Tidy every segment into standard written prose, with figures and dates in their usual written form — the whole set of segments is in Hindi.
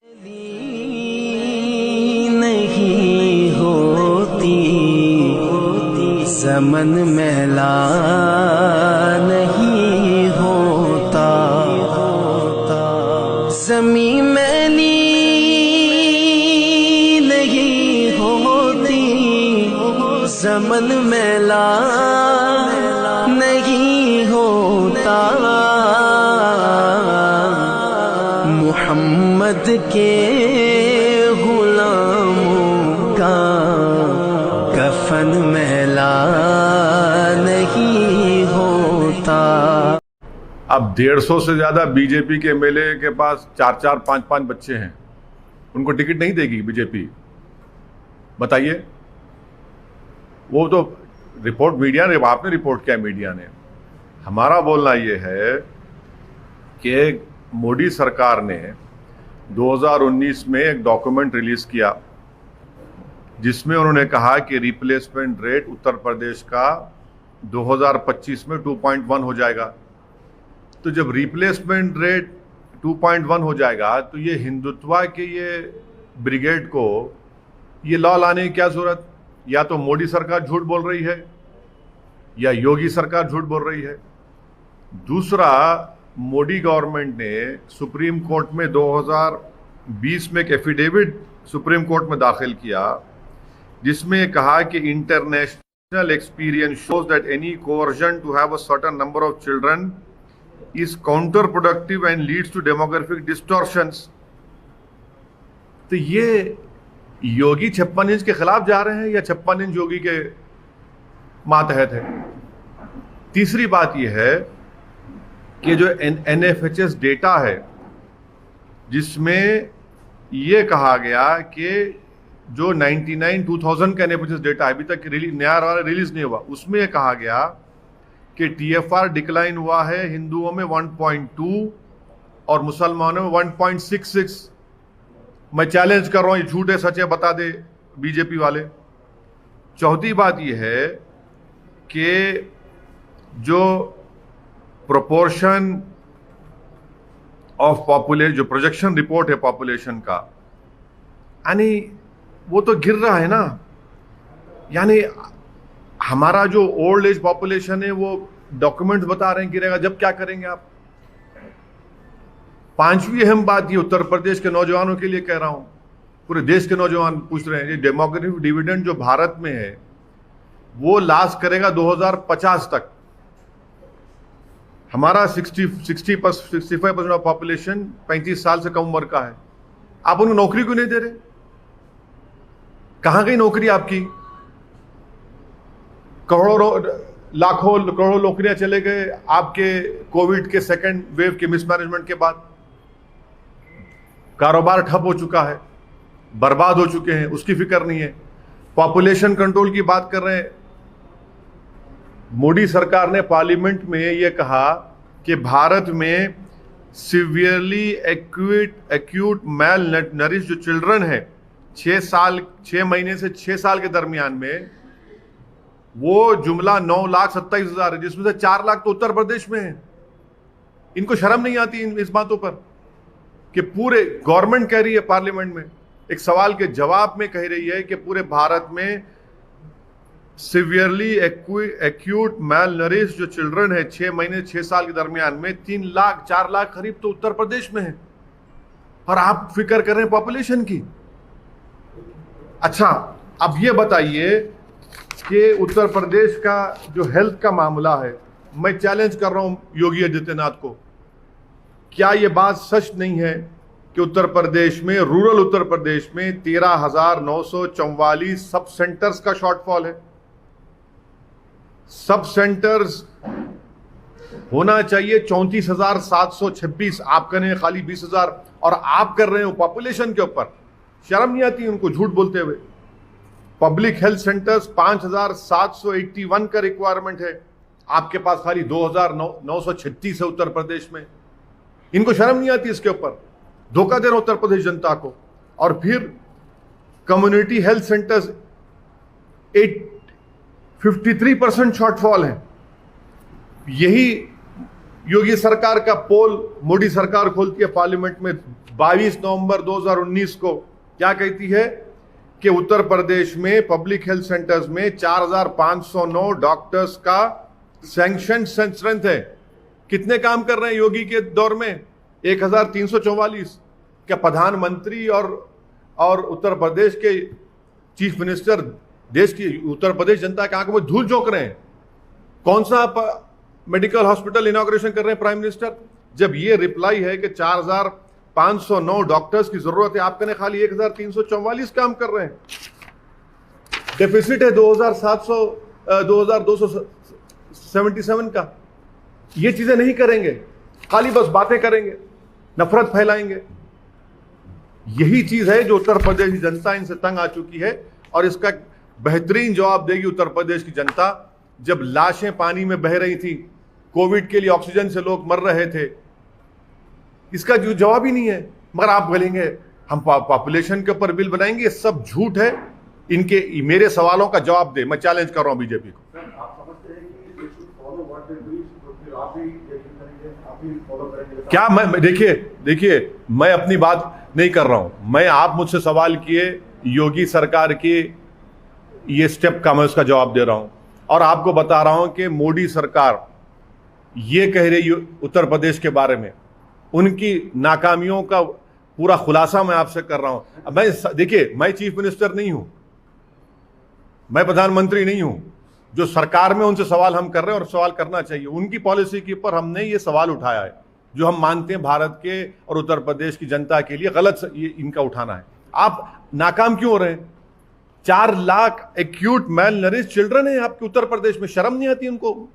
नहीं होती समन मैला नहीं होता, ज़मीं मैली नहीं होती समन मैला नहीं होता, मोहम्मद के गुलामों का कफन मैला नहीं होता। अब 150 से ज्यादा बीजेपी के एमएलए के पास 4-4, 5-5 बच्चे हैं, उनको टिकट नहीं देगी बीजेपी? बताइए। वो तो रिपोर्ट मीडिया ने, आपने रिपोर्ट किया मीडिया ने। हमारा बोलना ये है कि मोदी सरकार ने 2019 में एक डॉक्यूमेंट रिलीज किया जिसमें उन्होंने कहा कि रिप्लेसमेंट रेट उत्तर प्रदेश का 2025 में 2.1 हो जाएगा। तो जब रिप्लेसमेंट रेट 2.1 हो जाएगा तो ये हिंदुत्व के ये ब्रिगेड को ये लॉ लाने की क्या जरूरत? या तो मोदी सरकार झूठ बोल रही है या योगी सरकार झूठ बोल रही है। दूसरा, मोदी गवर्नमेंट ने सुप्रीम कोर्ट में 2020 में एक एफिडेविट सुप्रीम कोर्ट में दाखिल किया जिसमें कहा कि international experience shows that any coercion to have a certain number of children is counterproductive and leads to demographic distortions. तो ये योगी 56 इंच के खिलाफ जा रहे हैं या 56 इंच योगी के मातहत है? तीसरी बात यह है कि जो NFHS डेटा है जिसमें यह कहा गया कि जो 2000 का NFHS डेटा अभी तक नया वाला रिलीज नहीं हुआ, उसमें यह कहा गया कि TFR डिक्लाइन हुआ है हिंदुओं में 1.2 और मुसलमानों में 1.66। मैं चैलेंज कर रहा हूं, ये झूठ है सच है बता दे बीजेपी वाले। चौथी बात यह है कि जो प्रोपोर्शन ऑफ पॉपुलेशन, जो प्रोजेक्शन रिपोर्ट है पॉपुलेशन का, यानी वो तो गिर रहा है ना। यानी हमारा जो ओल्ड एज पॉपुलेशन है वो डॉक्यूमेंट्स बता रहे हैं गिरेगा, जब क्या करेंगे आप? पांचवी अहम बात ये उत्तर प्रदेश के नौजवानों के लिए कह रहा हूं, पूरे देश के नौजवान पूछ रहे हैं, ये डेमोग्राफिक डिविडेंड जो भारत में है वो लास्ट करेगा 2050 तक। हमारा 65% ऑफ पॉपुलेशन 35 साल से कम उम्र का है। आप उनको नौकरी क्यों नहीं दे रहे? कहां गई नौकरी आपकी? लाखों करोड़ों नौकरियां चले गए आपके कोविड के सेकेंड वेव के मिसमैनेजमेंट के बाद। कारोबार ठप हो चुका है, बर्बाद हो चुके हैं, उसकी फिक्र नहीं है। पॉपुलेशन कंट्रोल की बात कर रहे हैं। मोदी सरकार ने पार्लियामेंट में यह कहा कि भारत में सिवियरली एक्यूट मैल नरिश जो चिल्ड्रन है 6 महीने से 6 साल के दरमियान में, वो जुमला 9,27,000 है, जिसमें से 4 लाख तो उत्तर प्रदेश में है। इनको शर्म नहीं आती इस बातों पर कि पूरे गवर्नमेंट कह रही है पार्लियामेंट में, एक सवाल के जवाब में कह रही है कि पूरे भारत में सिवियरली एक्यूट मैल नरिश जो चिल्ड्रन है 6 महीने 6 साल के दरमियान में 3 लाख 4 लाख करीब तो उत्तर प्रदेश में है, और आप फिक्र कर रहे हैं पॉपुलेशन की। अच्छा, अब ये बताइए कि उत्तर प्रदेश का जो हेल्थ का मामला है, मैं चैलेंज कर रहा हूं योगी आदित्यनाथ को, क्या यह बात सच नहीं है कि उत्तर प्रदेश में, रूरल उत्तर प्रदेश में 13,944 सब सेंटर्स का शॉर्टफॉल है? सब सेंटर्स होना चाहिए 34,726, आप कह रहे हैं खाली 20,000, और आप कर रहे हो पॉपुलेशन के ऊपर। शर्म नहीं आती उनको झूठ बोलते हुए? पब्लिक हेल्थ सेंटर्स 5,781 का रिक्वायरमेंट है, आपके पास खाली 2,936 है उत्तर प्रदेश में। इनको शर्म नहीं आती इसके ऊपर? धोखा दे रहा उत्तर प्रदेश जनता को। और फिर कम्युनिटी हेल्थ सेंटर्स 53% शॉर्टफॉल है। यही योगी सरकार का पोल मोदी सरकार खोलती है पार्लियामेंट में 22 नवंबर 2019 को, क्या कहती है कि उत्तर प्रदेश में पब्लिक हेल्थ सेंटर्स में 4509 डॉक्टर्स का सैंक्शन स्ट्रेंथ है। कितने काम कर रहे हैं योगी के दौर में? 1344। क्या प्रधानमंत्री और उत्तर प्रदेश के चीफ मिनिस्टर देश की उत्तर प्रदेश जनता के आंखों में धूल झोंक रहे हैं? कौन सा मेडिकल हॉस्पिटल इनॉग्रेशन कर रहे हैं प्राइम मिनिस्टर? जब ये रिप्लाई है कि 4509 डॉक्टर्स की जरूरत है, आप कहने खाली 1344 काम कर रहे हैं। डेफिसिट है 2277 का। ये चीजें नहीं करेंगे, खाली बस बातें करेंगे, नफरत फैलाएंगे। यही चीज है जो उत्तर प्रदेश की जनता इनसे तंग आ चुकी है, और इसका बेहतरीन जवाब देगी उत्तर प्रदेश की जनता। जब लाशें पानी में बह रही थी, कोविड के लिए ऑक्सीजन से लोग मर रहे थे, इसका जो जवाब ही नहीं है। मगर आप बोलेंगे हम पॉपुलेशन के ऊपर बिल बनाएंगे, ये सब झूठ है। इनके मेरे सवालों का जवाब दे। मैं चैलेंज कर रहा हूं बीजेपी को। क्या मैं देखिए मैं अपनी बात नहीं कर रहा हूं। मैं, आप मुझसे सवाल किए योगी सरकार की ये स्टेप का, मैं उसका जवाब दे रहा हूं। और आपको बता रहा हूं कि मोदी सरकार ये कह रही उत्तर प्रदेश के बारे में, उनकी नाकामियों का पूरा खुलासा मैं आपसे कर रहा हूं। देखिए, मैं चीफ मिनिस्टर नहीं हूं, मैं प्रधानमंत्री नहीं हूं। जो सरकार में उनसे सवाल हम कर रहे हैं, और सवाल करना चाहिए। उनकी पॉलिसी के ऊपर हमने ये सवाल उठाया है, जो हम मानते हैं भारत के और उत्तर प्रदेश की जनता के लिए गलत ये इनका उठाना है। आप नाकाम क्यों हो रहे हैं? 4 lakh acute malnourished children है आपके उत्तर प्रदेश में। शर्म नहीं आती उनको?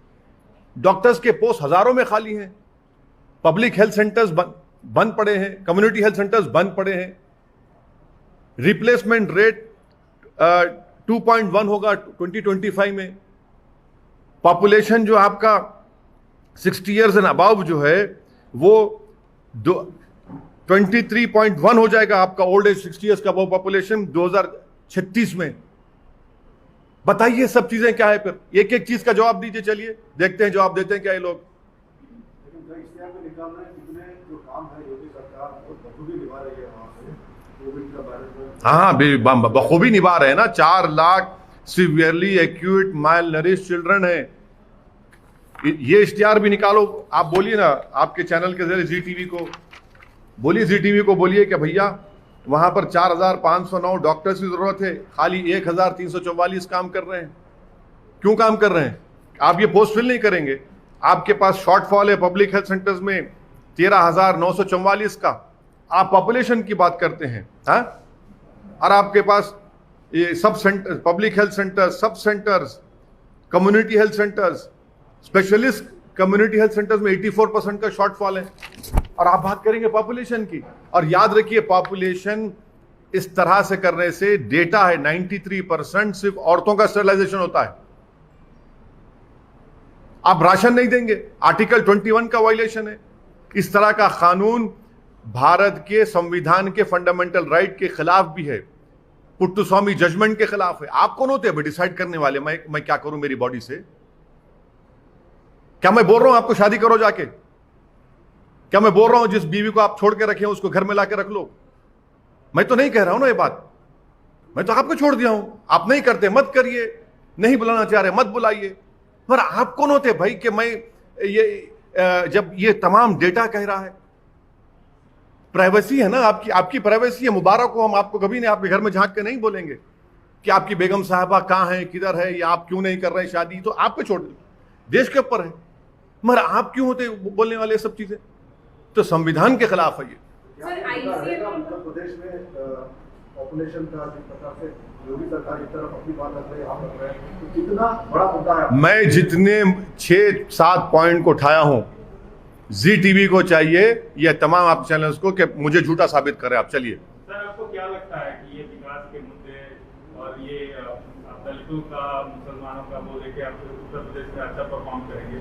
डॉक्टर्स के पोस्ट हजारों में खाली हैं, पब्लिक हेल्थ सेंटर्स बंद पड़े हैं, कम्युनिटी हेल्थ सेंटर्स बंद पड़े हैं। रिप्लेसमेंट रेट 2.1 होगा 2025 में। पॉपुलेशन जो आपका 60 इयर्स एंड अबव जो है वो 23.1 हो जाएगा आपका ओल्ड एज 60 इयर्स का वो पॉपुलेशन 2036 में। बताइए सब चीजें क्या है? फिर एक एक चीज का जवाब दीजिए। चलिए देखते हैं जवाब देते हैं क्या ये लोग। हाँ, बखूबी निभा रहे हैं ना। 4 lakh severely acute mile nourish children है। ये इश्तिहार भी निकालो। आप बोलिए ना, आपके चैनल के जरिए जी टीवी को बोलिए कि भैया वहां पर 4509 डॉक्टर्स की जरूरत है, खाली 1344 काम कर रहे हैं। क्यों काम कर रहे हैं? आप ये पोस्ट फिल नहीं करेंगे। आपके पास शॉर्टफॉल है पब्लिक हेल्थ सेंटर्स में 13,944 का। आप पॉपुलेशन की बात करते हैं, हाँ? और आपके पास ये sub centre, public health centres, sub centres, community health centres, specialist community health centres में 84% का शॉर्टफॉल है। और आप बात करेंगे पॉपुलेशन की। और याद रखिए, पॉपुलेशन इस तरह से करने से डेटा है 93% सिर्फ औरतों का स्टरलाइजेशन होता है। आप राशन नहीं देंगे, आर्टिकल 21 का वायलेशन है। इस तरह का कानून भारत के संविधान के फंडामेंटल राइट के खिलाफ भी है, पुट्टुस्वामी जजमेंट के खिलाफ है। आप कौन होते हैं डिसाइड करने वाले मैं क्या करूं मेरी बॉडी से? क्या मैं बोल रहा हूं आपको शादी करो जाके? क्या मैं बोल रहा हूं जिस बीवी को आप छोड़ के रखे उसको घर में लाके रख लो? मैं तो नहीं कह रहा हूं ना ये बात। मैं तो आपको छोड़ दिया हूं, आप नहीं करते मत करिए, नहीं बुलाना चाह रहे मत बुलाइए। पर आप कौन होते भाई कि मैं ये जब ये तमाम डेटा कह रहा है? प्राइवेसी है ना आपकी प्राइवेसी है। मुबारक हो, हम आपको कभी नहीं आपके घर में झांक के नहीं बोलेंगे कि आपकी बेगम साहबा कहां है, किधर है, या आप क्यों नहीं कर रहे शादी। तो आपको छोड़ दो, देश के ऊपर है। मगर आप क्यों होते बोलने वाले सब चीजें? तो संविधान के खिलाफ है ये। उत्तर प्रदेश में पॉपुलेशन का जिस प्रकार से योगी सरकार की तरफ अपनी बात रख रही है, आप रख रहे हैं, तो कितना बड़ा मुद्दा है? मैं जितने 6-7 पॉइंट को उठाया हूं, जी टीवी को चाहिए, ये तमाम आप चैनल्स को, कि मुझे झूठा साबित करें आप। चलिए सर, आपको क्या लगता है कि ये विकास के मुद्दे और ये दलितों का, मुसलमानों का बोले कि आप उत्तर प्रदेश में अच्छा परफॉर्म करेंगे?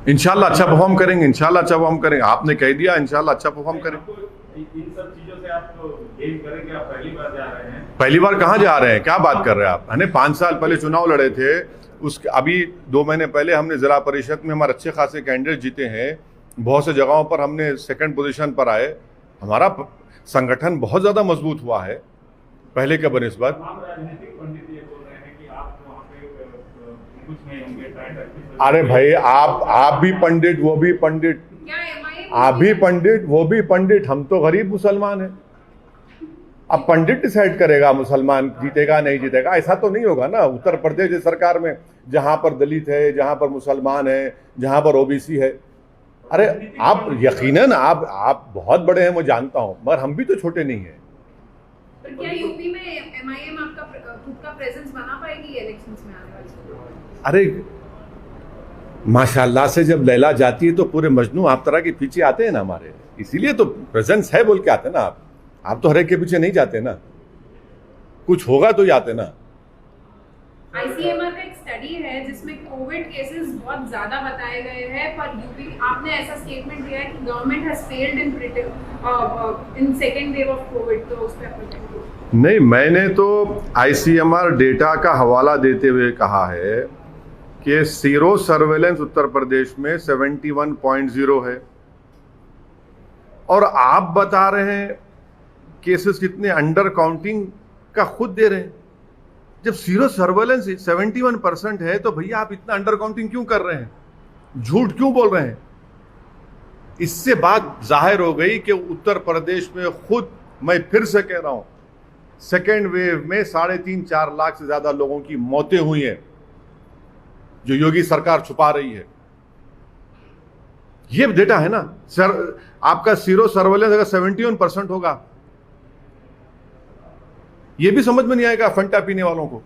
इंशाल्लाह अच्छा परफॉर्म करेंगे, इंशाल्लाह अच्छा परफॉर्म करेंगे। आपने कह दिया, इंशाल्लाह अच्छा परफॉर्म करेंगे। इन सब चीजों से आप गेन करेंगे? आप पहली बार जा रहे हैं? पहली बार कहाँ जा रहे हैं? क्या बात कर रहे हैं आप? हमने 5 साल पहले चुनाव लड़े थे, उसके अभी 2 महीने पहले हमने जिला परिषद में हमारे अच्छे खासे कैंडिडेट जीते हैं। बहुत से जगहों पर हमने सेकंड पोजीशन पर आए। हमारा संगठन बहुत ज़्यादा मजबूत हुआ है पहले के बनिस्बत। तमाम राजनीतिक पंडित ये बोल रहे हैं कि आप वहाँ पे कुछ नहीं होंगे, अरे भाई, आप भी पंडित, वो भी पंडित, आप भी पंडित, वो भी पंडित, हम तो गरीब मुसलमान हैं। अब पंडित डिसाइड करेगा मुसलमान जीतेगा नहीं जीतेगा, ऐसा तो नहीं होगा ना। उत्तर प्रदेश की सरकार में जहां पर दलित है, जहां पर मुसलमान है, जहां पर ओबीसी है, अरे आप यकीनन आप बहुत बड़े हैं, मैं जानता हूं, मगर हम भी तो छोटे नहीं हैं। पर क्या यूपी में एमआईएम आपका खुद का प्रेजेंस बना पाएगी इलेक्शंस में आने वाले? अरे माशाल्लाह से जब लैला जाती है तो पूरे मजनू आप तरह के पीछे आते हैं ना हमारे, इसीलिए तो प्रेजेंस है बोल के आते हैं ना। आप तो हर एक के पीछे नहीं जाते ना, कुछ होगा तो ही आते ना। आईसीएमआर का एक स्टडी है जिसमें कोविड केसेस बहुत ज्यादा बताए गए हैं, पर यूपी आपने ऐसा स्टेटमेंट दिया है कि government has failed in second wave of Covid, तो उस पर नहीं, मैंने तो आईसीएमआर डेटा का हवाला देते हुए कहा है कि सीरो सर्वेलेंस उत्तर प्रदेश में 71.0 है, और आप बता रहे हैं केसेस कितने अंडर काउंटिंग का खुद दे रहे हैं। जब सीरो सर्वेलेंस 71% है तो भैया आप इतना अंडर काउंटिंग क्यों कर रहे हैं, झूठ क्यों बोल रहे हैं? इससे बात जाहिर हो गई कि उत्तर प्रदेश में खुद, मैं फिर से कह रहा हूं, सेकेंड वेव में 3.5-4 लाख से ज्यादा लोगों की मौतें हुई हैं, जो योगी सरकार छुपा रही है। ये डेटा है ना सर। आपका सीरो सर्वेलेंस अगर 71% होगा, ये भी समझ में नहीं आएगा फंटा पीने वालों को।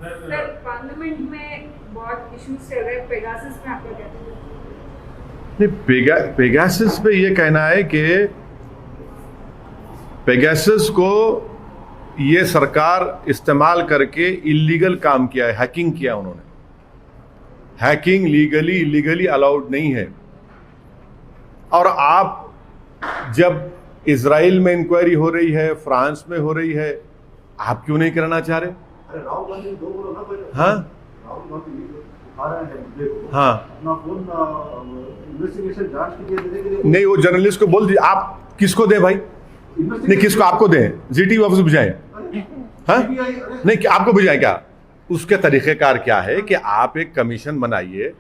सर, पार्लियामेंट में बहुत इश्यूज चल रहे हैं, पेगासस में आपका क्या कहना है? नहीं, पेगासस पे ये कहना है कि पेगासस को ये सरकार इस्तेमाल करके इलीगल काम किया है, हैकिंग किया उन्होंने। हैकिंग लीगली इलीगली अलाउड नहीं है। और आप जब इजराइल में इंक्वायरी हो रही है, फ्रांस में हो रही है, आप क्यों नहीं कराना चाह रहे? अरे राहुल गांधी दो बोलो ना पहले। हाँ राहुल गांधी उठा रहे हैं मुद्दे को। हाँ, अपना फोन इन्वेस्टिगेशन जांच के लिए देने के लिए नहीं, वो जर्नलिस्ट को बोल दीजिए। आप किसको दें भाई? नहीं, किसको? आपको दें? जीटीवी ऑफिस बुझाएं? हाँ, नहीं, आपको बुझाएं क्या? उसके तरीकेकार क्या है कि आप एक कमीशन बनाइए,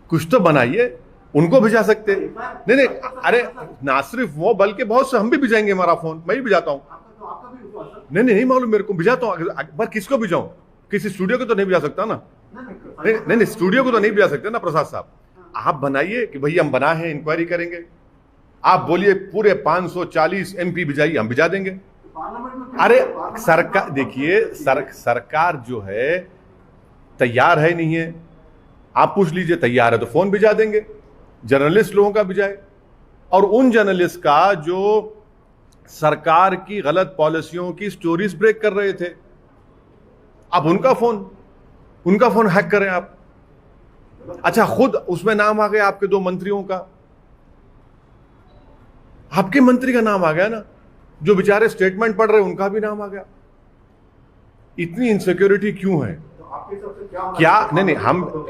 कुछ तो बनाइए, उनको भिजा सकते। नहीं नहीं, अरे ना सिर्फ वो बल्कि बहुत से हम भी भिजाएंगे। हमारा फोन मैं ही भिजाता हूँ। नहीं नहीं मालूम मेरे को, भिजाता हूँ। पर किसको भिजाऊं? किसी स्टूडियो को तो नहीं भिजा सकता ना। नहीं नहीं, स्टूडियो को तो नहीं भिजा सकते ना प्रसाद साहब। आप बनाइए कि भैया हम बना है, इंक्वायरी करेंगे। आप बोलिए पूरे 540 MP भिजाइए, हम भिजा देंगे। अरे सरकार, देखिए सरकार जो है तैयार है नहीं है, आप पूछ लीजिए। तैयार है तो फोन भिजा देंगे, जर्नलिस्ट लोगों का भिजाए। और उन जर्नलिस्ट का जो सरकार की गलत पॉलिसियों की स्टोरीज ब्रेक कर रहे थे, अब उनका फोन हैक करें आप। अच्छा, खुद उसमें नाम आ गया आपके 2 मंत्रियों का, आपके मंत्री का नाम आ गया ना, जो बेचारे स्टेटमेंट पढ़ रहे उनका भी नाम आ गया। इतनी इनसिक्योरिटी क्यों है? क्या? नहीं, हम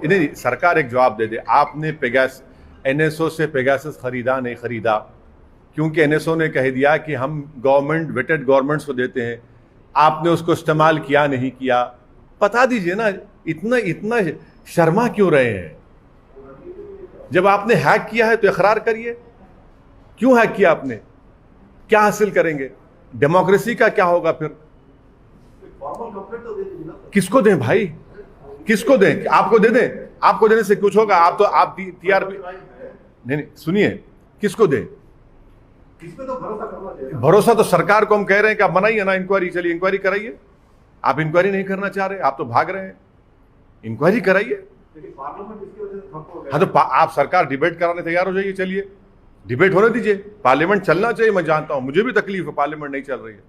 नहीं, सरकार एक जवाब दे दे। आपने एनएसओ से पेगासस खरीदा नहीं खरीदा? क्योंकि एनएसओ ने कह दिया कि हम गवर्नमेंट वेटेड गवर्नमेंट्स को देते हैं। आपने उसको इस्तेमाल किया नहीं किया? बता दीजिए ना। इतना शर्मा क्यों रहे हैं? जब आपने हैक किया है तो इकरार करिए। क्यों हैक किया आपने? क्या हासिल करेंगे? डेमोक्रेसी का क्या होगा फिर? किसको दें भाई? किसको दें? आपको दे दें? आपको देने से कुछ होगा? आप टीआरपी नहीं, सुनिए, किसको दें? तो भरोसा करना चाहिए। भरोसा तो सरकार को हम कह रहे हैं कि आप बनाइए ना इंक्वायरी। चलिए इंक्वायरी कराइए। आप इंक्वायरी नहीं करना चाह रहे, आप तो भाग रहे हैं। इंक्वायरी कराइए। पार्लियामेंट इसकी वजह से ठप हो गया। हाँ, तो आप सरकार डिबेट कराने तैयार हो जाइए। चलिए डिबेट होने दीजिए। पार्लियामेंट चलना चाहिए। मैं जानता हूं, मुझे भी तकलीफ है, पार्लियामेंट नहीं चल रही है।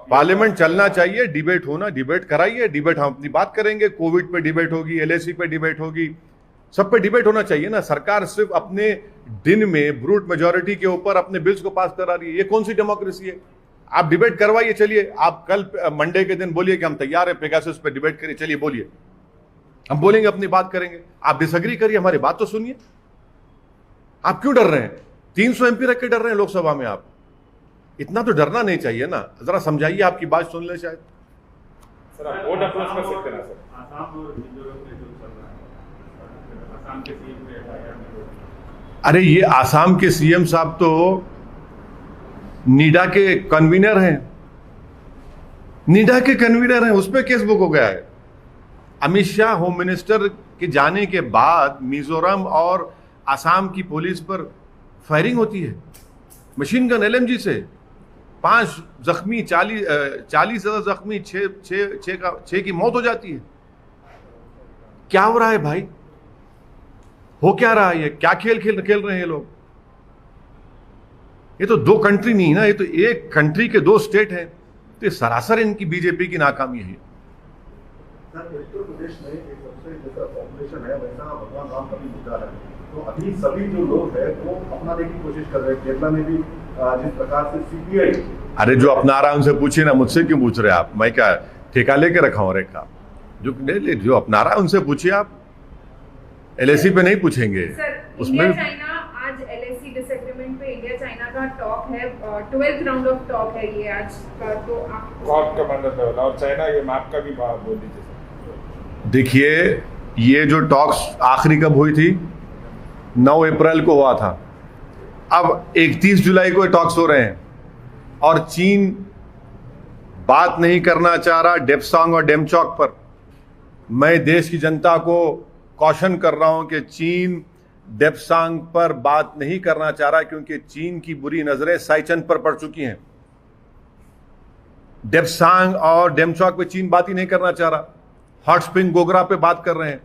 पार्लियामेंट चलना चाहिए, डिबेट होना, डिबेट कराइए। डिबेट हम अपनी बात करेंगे। कोविड पे डिबेट होगी, LAC पे डिबेट होगी, सब पे डिबेट होना चाहिए ना। सरकार सिर्फ अपने दिन में ब्रूट मेजोरिटी के ऊपर अपने बिल्स को पास करा रही है। ये कौन सी डेमोक्रेसी है? आप डिबेट करवाइए। चलिए, आप कल मंडे के दिन बोलिए कि हम तैयार है पेगासस पे डिबेट करिए। चलिए बोलिए, हम बोलेंगे, अपनी बात करेंगे। आप डिसएग्री करिए, हमारी बात तो सुनिए। आप क्यों डर रहे हैं? 300 एमपी रख के डर रहे हैं लोकसभा में। आप इतना तो डरना नहीं चाहिए ना। जरा समझाइए, आपकी बात सुन ले शायद। सर आप बोर्ड अप्रोच कर सकते हैं ना सर। आसाम और मिजोरम में जो चल रहा है, आसाम के सीएम ने अरे ये आसाम के सीएम साहब तो नीडा के कन्वीनर हैं, नीडा के कन्वीनर हैं, उस पर केस बुक हो गया है। अमित शाह होम मिनिस्टर के जाने के बाद मिजोरम और आसाम की पुलिस पर फायरिंग होती है मशीन गन एलएमजी से। 5 जख्मी, 40 जख्मी, 6 की मौत हो जाती है। क्या हो रहा है भाई? हो क्या रहा है? ये क्या खेल खेल रहे हैं ये लोग? ये तो 2 कंट्री नहीं ना, ये तो एक कंट्री के 2 स्टेट हैं। तो ये सरासर इनकी बीजेपी की नाकामी है। सर उत्तर प्रदेश में एक सबसे जैसा पॉपुलेशन है वैसा भगवान राम का भी मुद्दा है, तो अभी सभी जो लोग हैं वो अपनाने की कोशिश कर रहे हैं। केरला में भी जिस प्रकार से सीपीआई, अरे जो अपना रहा है उनसे पूछिए ना, मुझसे क्यों पूछ रहे हैं आप? मैं क्या ठेका लेके रखा हूं रेखा? जो अपना रहा है उनसे पूछिए आप, एलएसी पे नहीं पूछेंगे। उसमें इंडिया चाइना आज एलएसी डिसएग्रीमेंट पे इंडिया चाइना का टॉक है, 12th राउंड ऑफ टॉक है ये आज का। तो आप कॉप कमांडर लेवल और चाइना ये मैप का भी बात बोल दीजिए। देखिए, ये जो टॉक्स आखिरी कब हुई थी? 9 अप्रैल को हुआ था। अब 31 जुलाई को टॉक्स हो रहे हैं और चीन बात नहीं करना चाह रहा डेप्सांग और डेमचौक पर। मैं देश की जनता को कॉशन कर रहा हूं कि चीन डेप्सांग पर बात नहीं करना चाह रहा, क्योंकि चीन की बुरी नजरें साइचन पर पड़ चुकी हैं। डेप्सांग और डेमचौक पे चीन बात ही नहीं करना चाह रहा, हॉट स्प्रिंग गोगरा पे बात कर रहे हैं।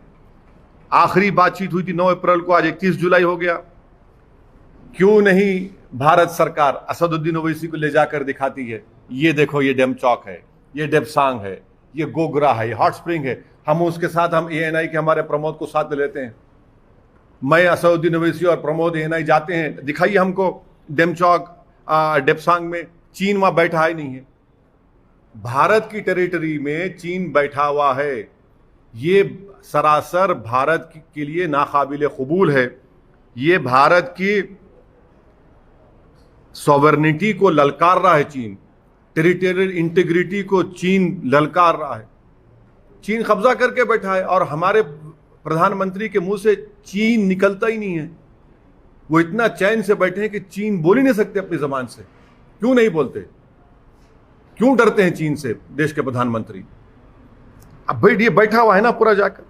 आखिरी बातचीत हुई थी 9 अप्रैल को, आज 31 जुलाई हो गया। क्यों नहीं भारत सरकार असदुद्दीन ओवैसी को ले जाकर दिखाती है, ये देखो ये डेमचौक है, ये डेप्सांग है, ये गोगरा है, ये हॉट स्प्रिंग है। हम उसके साथ हम एएनआई के हमारे प्रमोद को साथ लेते हैं। मैं असदुद्दीन ओवैसी और प्रमोद एएनआई जाते हैं, दिखाइए हमको डेमचौक डेप्सांग में। चीन वहां बैठा ही नहीं है। भारत की टेरिटरी में चीन बैठा हुआ है। ये सरासर भारत के लिए नाकाबिले कबूल है। ये भारत की सॉवरेनिटी को ललकार रहा है चीन, टेरिटोरियल इंटीग्रिटी को चीन ललकार रहा है। चीन कब्जा करके बैठा है और हमारे प्रधानमंत्री के मुंह से चीन निकलता ही नहीं है। वो इतना चैन से बैठे हैं कि चीन बोल ही नहीं सकते अपनी जबान से। क्यों नहीं बोलते? क्यों डरते हैं चीन से देश के प्रधानमंत्री? अब भाई ये बैठा हुआ है ना पूरा जाकर।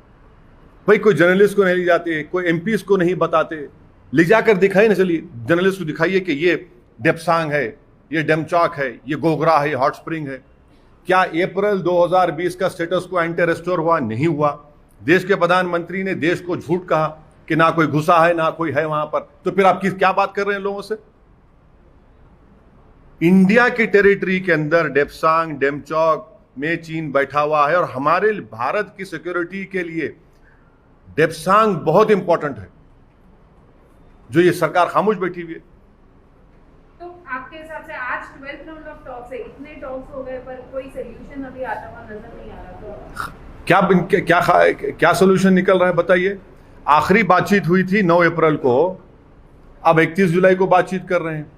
भाई कोई जर्नलिस्ट को नहीं ले जाते, कोई एमपीज को नहीं बताते, ले जाकर दिखाइए ना। चलिए जर्नलिस्ट को दिखाइए कि ये डेप्सांग है, ये डेमचौक है, ये गोगरा है, ये हॉट स्प्रिंग है। क्या अप्रैल 2020 का स्टेटस को एंटी रेस्टोर हुआ? नहीं हुआ। देश के प्रधानमंत्री ने देश को झूठ कहा कि ना कोई घुसा है ना कोई है वहां पर। तो फिर आप क्या बात कर रहे हैं लोगों से? इंडिया की टेरिटरी के अंदर डेप्सांग डेमचौक में चीन बैठा हुआ है और हमारे भारत की सिक्योरिटी के लिए डेप्सांग बहुत इंपॉर्टेंट है, जो ये सरकार खामोश बैठी हुई है। तो आपके हिसाब से आज 12th राउंड ऑफ टॉक्स है, इतने टॉक्स हो गए पर कोई सॉल्यूशन अभी आता हुआ नजर नहीं आ रहा। तो क्या सॉल्यूशन निकल रहा है बताइए? आखिरी बातचीत हुई थी 9 अप्रैल को, अब 31 जुलाई को बातचीत कर रहे हैं।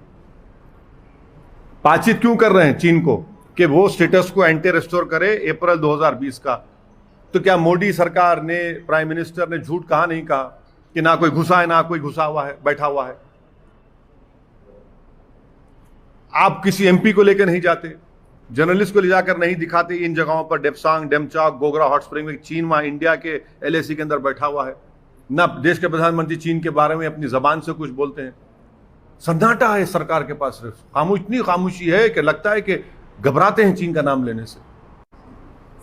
बातचीत क्यों कर रहे हैं चीन को? कि वो स्टेटस को एंटी रेस्टोर करे अप्रैल 2020 का। तो क्या मोदी सरकार ने, प्राइम मिनिस्टर ने झूठ कहा? नहीं कहा कि ना कोई घुसा है ना कोई घुसा हुआ है, बैठा हुआ है। आप किसी एमपी को लेकर नहीं जाते, जर्नलिस्ट को ले जाकर नहीं दिखाते इन जगहों पर, डेप्सांग डेमचौक गोगरा हॉट स्प्रिंग में। चीन वहां इंडिया के एलएसी के अंदर बैठा हुआ है। ना देश के प्रधानमंत्री चीन के बारे में अपनी जबान से कुछ बोलते हैं। सन्नाटा है सरकार के पास, सिर्फ इतनी खामोशी है कि लगता है कि घबराते हैं चीन का नाम लेने से।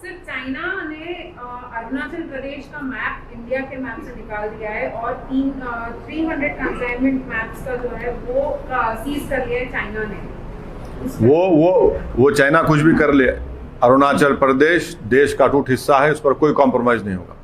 सर चाइना ने अरुणाचल प्रदेश का मैप इंडिया के मैप से निकाल दिया है और 300 कंसाइनमेंट मैप्स का जो है वो सीज कर लिया है चाइना ने। वो चाइना कुछ भी कर ले, अरुणाचल प्रदेश देश का अटूट हिस्सा है, उस पर कोई कॉम्प्रोमाइज नहीं होगा।